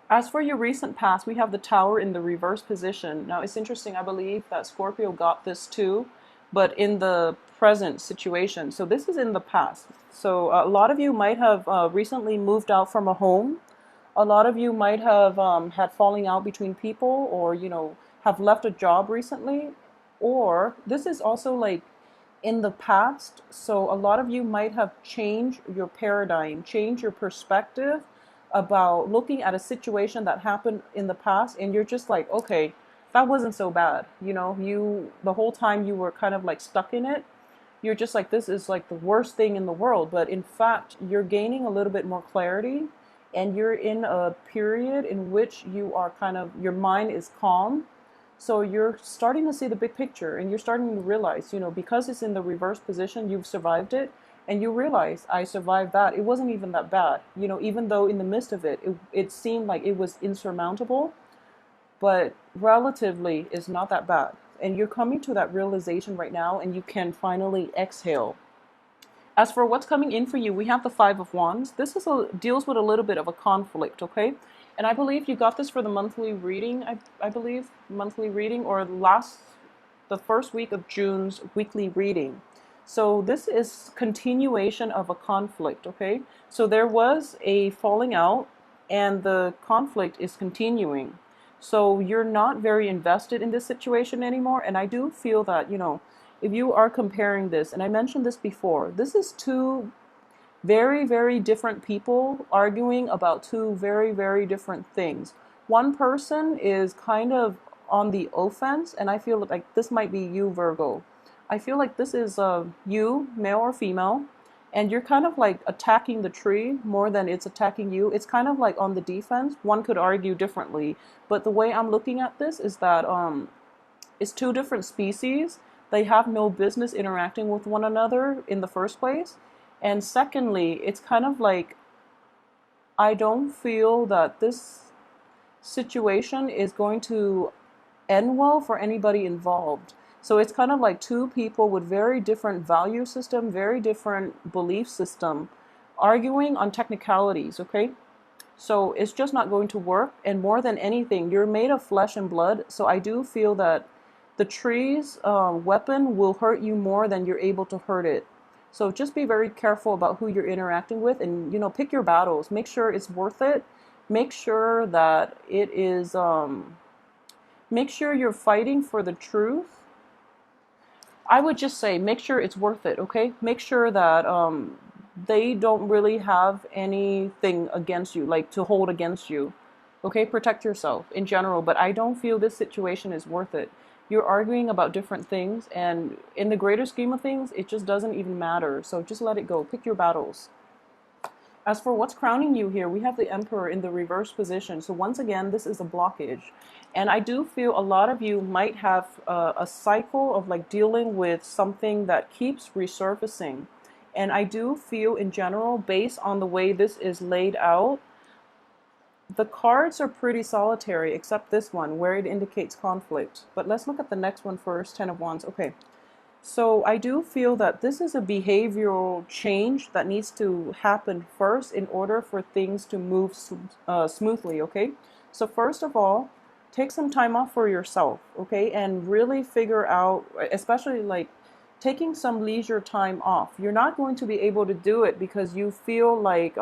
As for your recent past, we have the Tower in the reverse position. Now, it's interesting. I believe that Scorpio got this too, but in the present situation. So this is in the past. So a lot of you might have recently moved out from a home. A lot of you might have had falling out between people, or have left a job recently. Or this is also like in the past. So a lot of you might have changed your paradigm, changed your perspective about looking at a situation that happened in the past, and you're just like, okay, that wasn't so bad. You the whole time you were kind of like stuck in it. You're just like, this is like the worst thing in the world, but in fact, you're gaining a little bit more clarity, and you're in a period in which you are kind of, your mind is calm, so you're starting to see the big picture, and you're starting to realize, because it's in the reverse position, you've survived it, and you realize, I survived that. It wasn't even that bad. Even though in the midst of it, it seemed like it was insurmountable, but relatively is not that bad. And you're coming to that realization right now, and you can finally exhale. As for what's coming in for you, we have the Five of Wands. This deals with a little bit of a conflict, okay? And I believe you got this for the monthly reading. I believe monthly reading, or the first week of June's weekly reading. So this is continuation of a conflict, okay? So there was a falling out, and the conflict is continuing. So you're not very invested in this situation anymore. And I do feel that, if you are comparing this, and I mentioned this before, this is two very, very different people arguing about two very, very different things. One person is kind of on the offense, and I feel like this might be you, Virgo. I feel like this is you, male or female, and you're kind of like attacking the tree more than it's attacking you. It's kind of like on the defense. One could argue differently, but the way I'm looking at this is that it's two different species. They have no business interacting with one another in the first place. And secondly, it's kind of like, I don't feel that this situation is going to end well for anybody involved. So it's kind of like two people with very different value system, very different belief system, arguing on technicalities, okay? So it's just not going to work. And more than anything, you're made of flesh and blood. So I do feel that the tree's weapon will hurt you more than you're able to hurt it. So just be very careful about who you're interacting with, and pick your battles. Make sure it's worth it. Make sure that it is make sure you're fighting for the truth. I would just say make sure it's worth it, okay? Make sure that they don't really have anything against you, like to hold against you. Okay, protect yourself in general, but I don't feel this situation is worth it. You're arguing about different things, and in the greater scheme of things, it just doesn't even matter. So just let it go. Pick your battles. As for what's crowning you here, we have the Emperor in the reverse position. So once again, this is a blockage. And I do feel a lot of you might have a cycle of like dealing with something that keeps resurfacing. And I do feel in general, based on the way this is laid out, the cards are pretty solitary, except this one where it indicates conflict. But let's look at the next one first, Ten of Wands. Okay, so I do feel that this is a behavioral change that needs to happen first in order for things to move smoothly, okay? So first of all, take some time off for yourself, okay? And really figure out, especially like taking some leisure time off. You're not going to be able to do it because you feel like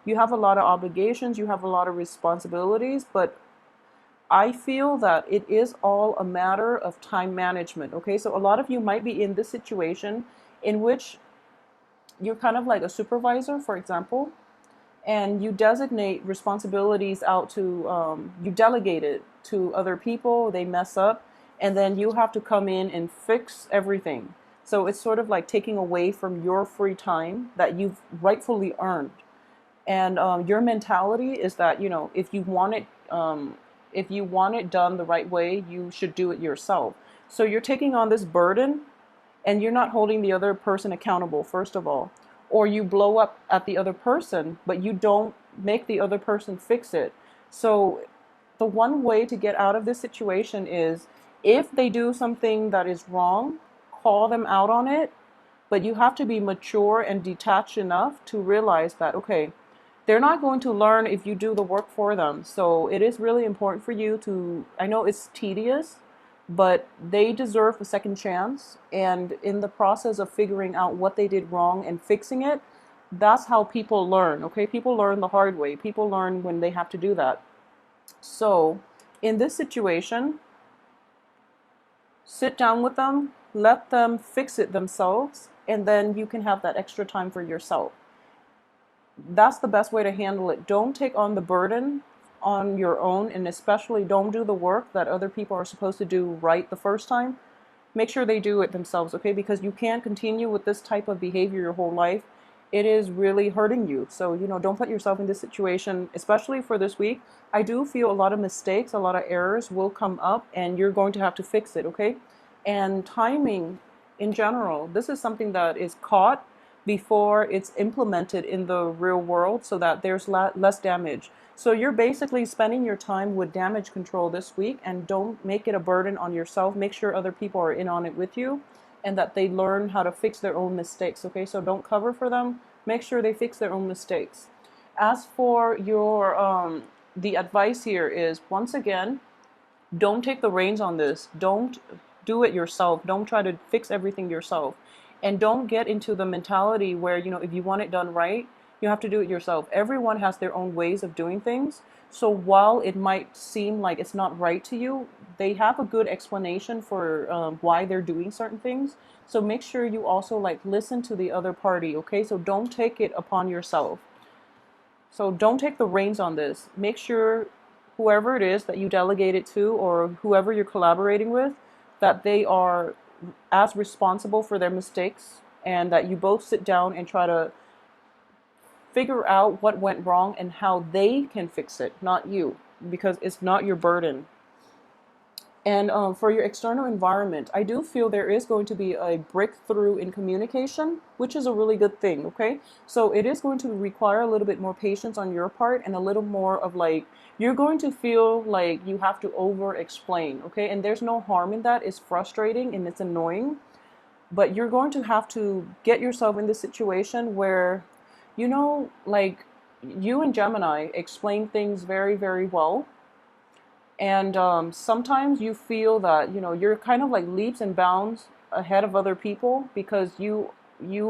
you have a lot of obligations, you have a lot of responsibilities, but I feel that it is all a matter of time management. Okay, so a lot of you might be in this situation in which you're kind of like a supervisor, for example, and you designate responsibilities out to, you delegate it to other people, they mess up, and then you have to come in and fix everything. So it's sort of like taking away from your free time that you've rightfully earned. And your mentality is that, if you want it done the right way, you should do it yourself. So you're taking on this burden, and you're not holding the other person accountable, first of all. Or you blow up at the other person, but you don't make the other person fix it. So the one way to get out of this situation is, if they do something that is wrong, call them out on it, but you have to be mature and detached enough to realize that, okay, they're not going to learn if you do the work for them. So it is really important for you to, I know it's tedious, but they deserve a second chance. And in the process of figuring out what they did wrong and fixing it, that's how people learn, okay? People learn the hard way. People learn when they have to do that. So in this situation, sit down with them, let them fix it themselves, and then you can have that extra time for yourself. That's the best way to handle it. Don't take on the burden on your own, and especially don't do the work that other people are supposed to do right the first time. Make sure they do it themselves, okay? Because you can't continue with this type of behavior your whole life. It is really hurting you. So, don't put yourself in this situation, especially for this week. I do feel a lot of mistakes, a lot of errors will come up, and you're going to have to fix it, okay? And timing in general, this is something that is caught before it's implemented in the real world so that there's less damage. So you're basically spending your time with damage control this week, and don't make it a burden on yourself. Make sure other people are in on it with you and that they learn how to fix their own mistakes, okay? So don't cover for them. Make sure they fix their own mistakes. As for your the advice here is, once again, don't take the reins on this. Don't do it yourself. Don't try to fix everything yourself. And don't get into the mentality where, if you want it done right, you have to do it yourself. Everyone has their own ways of doing things. So while it might seem like it's not right to you, they have a good explanation for why they're doing certain things. So make sure you also listen to the other party, okay? So don't take it upon yourself. So don't take the reins on this. Make sure whoever it is that you delegate it to, or whoever you're collaborating with, that they are as responsible for their mistakes, and that you both sit down and try to figure out what went wrong and how they can fix it, not you, because it's not your burden. And for your external environment, I do feel there is going to be a breakthrough in communication, which is a really good thing, okay? So it is going to require a little bit more patience on your part, and a little more of you're going to feel like you have to over explain, okay? And there's no harm in that. It's frustrating and it's annoying, but you're going to have to get yourself in this situation where, you and Gemini explain things very, very well. And sometimes you feel that, you're kind of leaps and bounds ahead of other people because you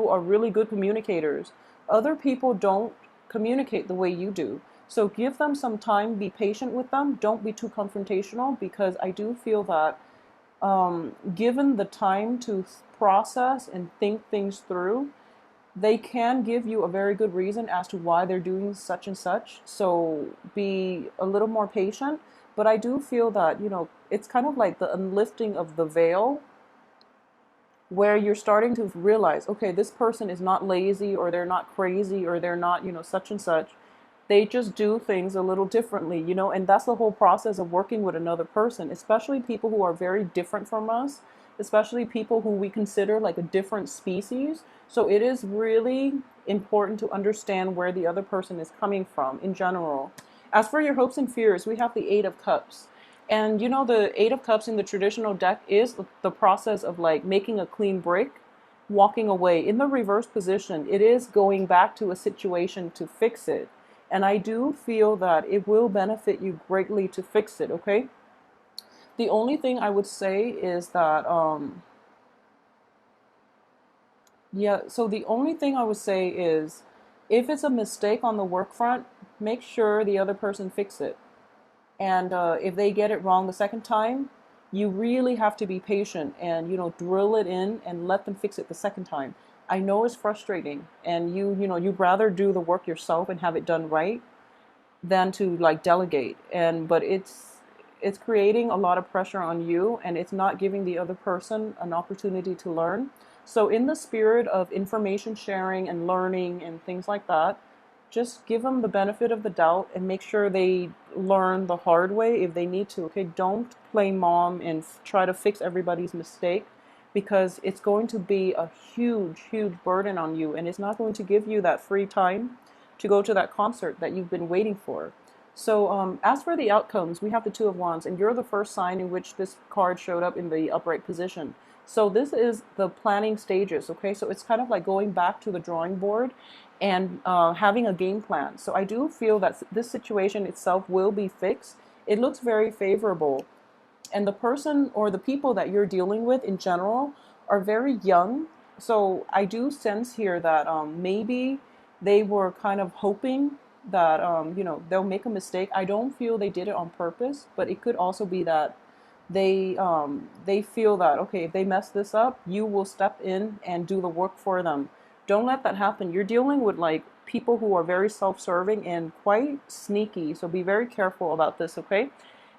are really good communicators. Other people don't communicate the way you do. So give them some time, be patient with them. Don't be too confrontational, because I do feel that given the time to process and think things through, they can give you a very good reason as to why they're doing such and such. So be a little more patient. But I do feel that, it's kind of like the unlifting of the veil, where you're starting to realize, okay, this person is not lazy, or they're not crazy, or they're not, such and such. They just do things a little differently, and that's the whole process of working with another person, especially people who are very different from us, especially people who we consider like a different species. So it is really important to understand where the other person is coming from in general. As for your hopes and fears, we have the Eight of Cups. And the Eight of Cups in the traditional deck is the process of making a clean break, walking away. In the reverse position, it is going back to a situation to fix it. And I do feel that it will benefit you greatly to fix it, okay? The only thing I would say is that, so the only thing I would say is, if it's a mistake on the work front, make sure the other person fix it. And if they get it wrong the second time, you really have to be patient and, drill it in and let them fix it the second time. I know it's frustrating, and you'd rather do the work yourself and have it done right than to delegate. But it's creating a lot of pressure on you, and it's not giving the other person an opportunity to learn. So in the spirit of information sharing and learning and things like that, just give them the benefit of the doubt and make sure they learn the hard way if they need to, okay? Don't play mom and try to fix everybody's mistake, because it's going to be a huge, huge burden on you, and it's not going to give you that free time to go to that concert that you've been waiting for. So as for the outcomes, we have the Two of Wands, and you're the first sign in which this card showed up in the upright position. So this is the planning stages, okay? So it's kind of like going back to the drawing board and having a game plan. So I do feel that this situation itself will be fixed. It looks very favorable. And the person or the people that you're dealing with in general are very young. So I do sense here that maybe they were kind of hoping that they'll make a mistake. I don't feel they did it on purpose, but it could also be that they feel that okay, if they mess this up, you will step in and do the work for them. Don't let that happen. You're dealing with like people who are very self-serving and quite sneaky, so be very careful about this, okay?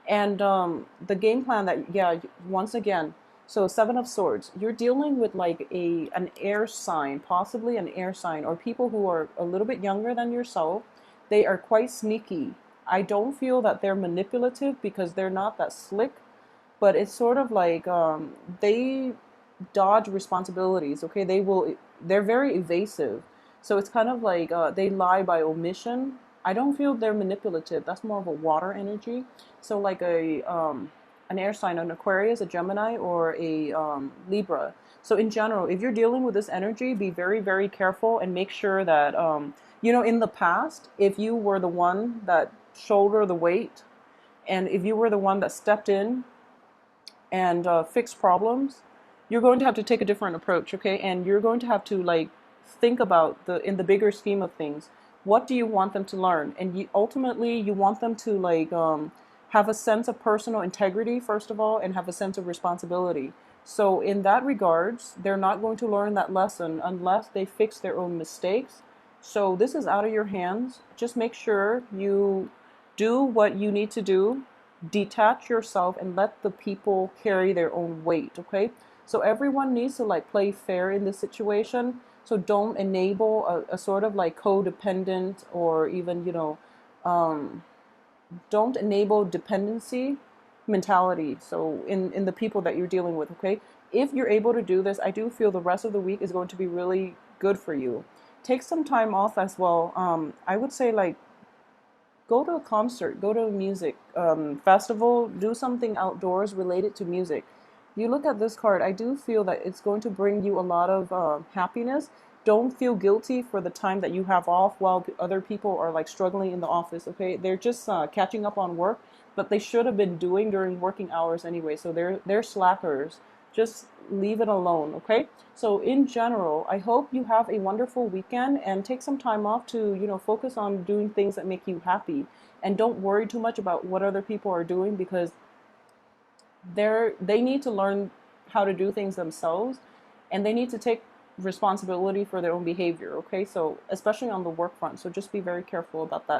And the game plan that, yeah, once again, so Seven of Swords, you're dealing with like an air sign, possibly an air sign, or people who are a little bit younger than yourself. They are quite sneaky. I don't feel that they're manipulative because they're not that slick, but it's sort of like they dodge responsibilities. Okay, they're very evasive, so it's kind of like they lie by omission. I don't feel they're manipulative. That's more of a water energy. So like a an air sign, an Aquarius, a Gemini, or a Libra. So in general, if you're dealing with this energy, be very, very careful and make sure that in the past, if you were the one that shoulder the weight, and if you were the one that stepped in and fix problems, you're going to have to take a different approach, okay? And you're going to have to like think about in the bigger scheme of things, what do you want them to learn? And ultimately, you want them to like have a sense of personal integrity first of all, and have a sense of responsibility. So in that regards, they're not going to learn that lesson unless they fix their own mistakes. So this is out of your hands. Just make sure you do what you need to do, detach yourself and let the people carry their own weight, okay? So everyone needs to like play fair in this situation. So don't enable a sort of like codependent, or even um, don't enable dependency mentality, so in the people that you're dealing with, okay? If you're able to do this, I do feel the rest of the week is going to be really good for you. Take some time off as well. I would say like go to a concert, go to a music festival, do something outdoors related to music. You look at this card, I do feel that it's going to bring you a lot of happiness. Don't feel guilty for the time that you have off while other people are like struggling in the office, okay? They're just catching up on work, but they should have been doing during working hours anyway, so they're slackers. Just leave it alone, okay? So in general, I hope you have a wonderful weekend and take some time off to, focus on doing things that make you happy. And don't worry too much about what other people are doing, because they need to learn how to do things themselves, and they need to take responsibility for their own behavior, okay? So especially on the work front. So just be very careful about that.